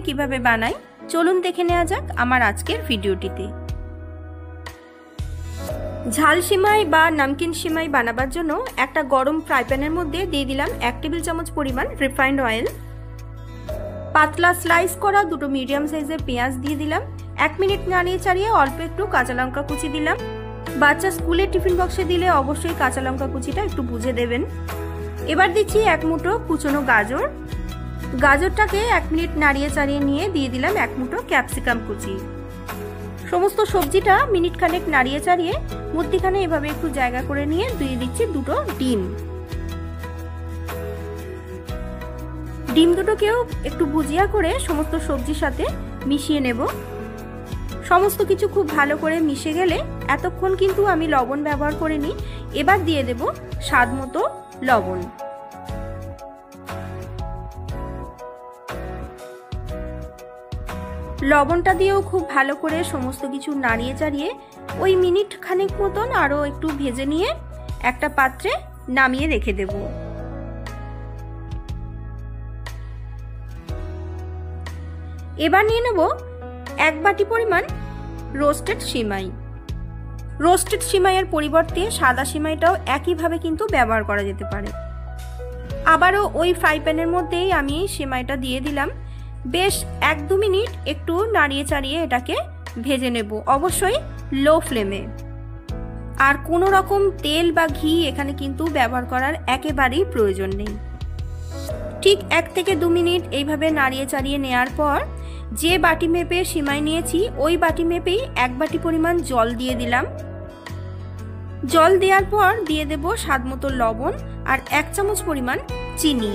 কিভাবে বানাই চলুন দেখে নেওয়া যাক আমার আজকের ভিডিওটিতে। ঝাল সিমাই বা নমকিন সিমাই বানাবার জন্য একটা গরম ফ্রাই প্যানের মধ্যে দিয়ে দিলাম 1 টেবিল চামচ পরিমাণ রিফাইন্ড অয়েল। পাতলা স্লাইস করা দুটো মিডিয়াম সাইজের পেঁয়াজ দিয়ে দিলাম। 1 মিনিট নাড়িয়ে চাড়িয়ে অল্প একটু কাঁচা লঙ্কা কুচি দিলাম। বাচ্চা স্কুলের টিফিন বক্সে দিলে অবশ্যই কাঁচা লঙ্কা কুচিটা একটু বুঝে দেবেন। এবার দিচ্ছি 1 মুঠো কুচনো গাজর। গাজরটাকে 1 মিনিট নাড়িয়ে চাড়িয়ে নিয়ে দিয়ে দিলাম 1 মুঠো ক্যাপসিকাম কুচি। সমস্ত সবজিটা মিনিট খানেক নাড়িয়ে চাড়িয়ে মধ্যখানে এভাবে একটু জায়গা করে নিয়ে দিয়ে দিচ্ছি দুটো ডিম। ডিম দুটোকেও একটু ভুজিয়া করে সমস্ত সবজির সাথে মিশিয়ে নেব। সমস্ত কিছু খুব ভালো করে মিশে গেলে এতক্ষণ কিন্তু আমি লবণ ব্যবহার করিনি, এবার দিয়ে দেব স্বাদ মতো লবণ। লবণটা দিয়েও খুব ভালো করে সমস্ত কিছু নাড়িয়ে চাড়িয়ে ওই মিনিট খানেক মতন আরো একটু ভেজে নিয়ে একটা পাত্রে নামিয়ে রেখে দেব। এবার নিয়ে নেব 1 বাটি পরিমাণ রোস্টেড সিমাই। রোস্টেড সিমাইয়ের পরিবর্তে সাদা সিমাইটাও একইভাবে কিন্তু ব্যবহার করা যেতে পারে। আবারও ওই ফ্রাই প্যানের মধ্যেই আমি সিমাইটা দিয়ে দিলাম। বেশ 1-2 মিনিট একটু নাড়িয়ে চাড়িয়ে এটাকে ভেজে নেব, অবশ্যই লো ফ্লেমে। আর কোনো রকম তেল বা ঘি এখানে কিন্তু ব্যবহার করার একেবারেই প্রয়োজন নেই। ঠিক 1 থেকে 2 মিনিট এইভাবে নাড়িয়ে চাড়িয়ে নেওয়ার পর যে বাটি মেপে সিমাই নিয়েছি ওই বাটি মেপেই 1 বাটি পরিমাণ জল দিয়ে দিলাম। জল দেওয়ার পর দিয়ে দেব স্বাদ মতো লবণ আর 1 চামচ পরিমাণ চিনি।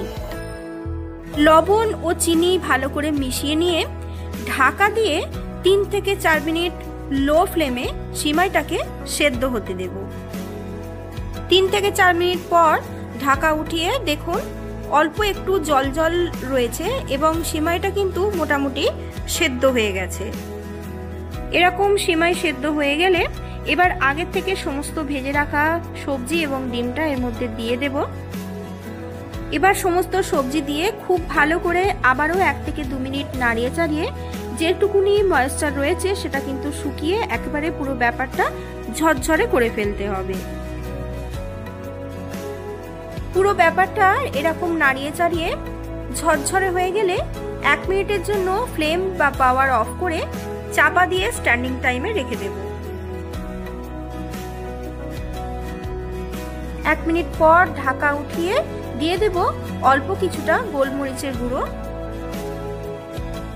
লবণ ও চিনি ভালো করে মিশিয়ে নিয়ে ঢাকা দিয়ে 3 থেকে 4 মিনিট লো ফ্লেমে সিমাইটাকে সেদ্ধ হতে দেব। 3 থেকে 4 মিনিট পর ঢাকা উঠিয়ে দেখুন অল্প একটু জল জল রয়েছে এবং সিমাইটা কিন্তু মোটামুটি সেদ্ধ হয়ে গেছে। এরকম সিমাই সেদ্ধ হয়ে গেলে এবার আগের থেকে সমস্ত ভেজে রাখা সবজি এবং ডিমটা এর মধ্যে দিয়ে দেব। এবার সমস্ত সবজি দিয়ে খুব ভালো করে আবারও 1 থেকে 2 মিনিট নাড়িয়ে চাড়িয়ে যেটুকুনি ময়েশ্চার রয়েছে সেটা কিন্তু শুকিয়ে একেবারে পুরো ব্যাপারটা ঝরঝরে করে ফেলতে হবে। পুরো ব্যাপারটা এরকম নাড়িয়ে চাড়িয়ে ঝরঝরে হয়ে গেলে 1 মিনিটের জন্য ফ্লেম বা পাওয়ার অফ করে চাপা দিয়ে স্ট্যান্ডিং টাইমে রেখে দেব। 1 মিনিট পর ঢাকা উঠিয়ে দিয়ে দেব অল্প কিছুটা গোলমরিচের গুঁড়ো